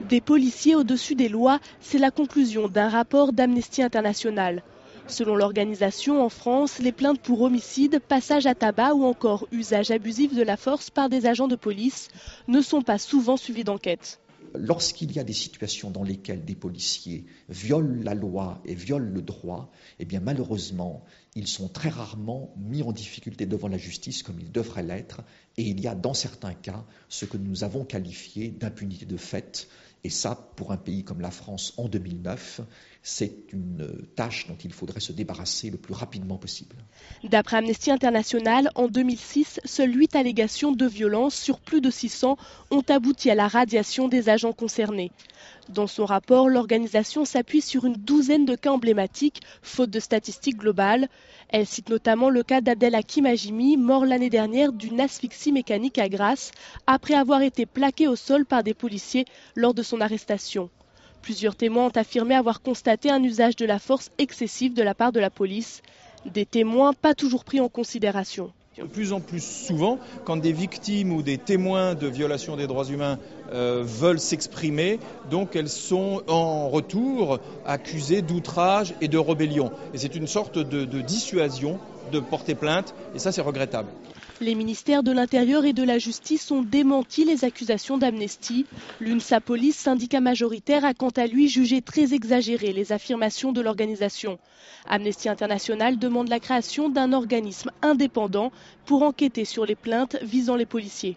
Des policiers au-dessus des lois, c'est la conclusion d'un rapport d'Amnesty International. Selon l'organisation, en France, les plaintes pour homicide, passage à tabac ou encore usage abusif de la force par des agents de police ne sont pas souvent suivies d'enquête. Lorsqu'il y a des situations dans lesquelles des policiers violent la loi et violent le droit, eh bien malheureusement, ils sont très rarement mis en difficulté devant la justice comme ils devraient l'être. Et il y a dans certains cas ce que nous avons qualifié d'impunité de fait. Et ça, pour un pays comme la France en 2009, c'est une tâche dont il faudrait se débarrasser le plus rapidement possible. D'après Amnesty International, en 2006, seules 8 allégations de violence sur plus de 600 ont abouti à la radiation des agents concernés. Dans son rapport, l'organisation s'appuie sur une douzaine de cas emblématiques, faute de statistiques globales. Elle cite notamment le cas d'Abdel Hakim Hajimi, mort l'année dernière d'une asphyxie mécanique à Grasse, après avoir été plaqué au sol par des policiers lors de son arrestation. Plusieurs témoins ont affirmé avoir constaté un usage de la force excessif de la part de la police. Des témoins pas toujours pris en considération. De plus en plus souvent, quand des victimes ou des témoins de violations des droits humains veulent s'exprimer, donc elles sont en retour accusées d'outrage et de rébellion. Et c'est une sorte de dissuasion de porter plainte, et ça c'est regrettable. Les ministères de l'Intérieur et de la Justice ont démenti les accusations d'Amnesty. L'UNSA Police, syndicat majoritaire, a quant à lui jugé très exagérées les affirmations de l'organisation. Amnesty International demande la création d'un organisme indépendant pour enquêter sur les plaintes visant les policiers.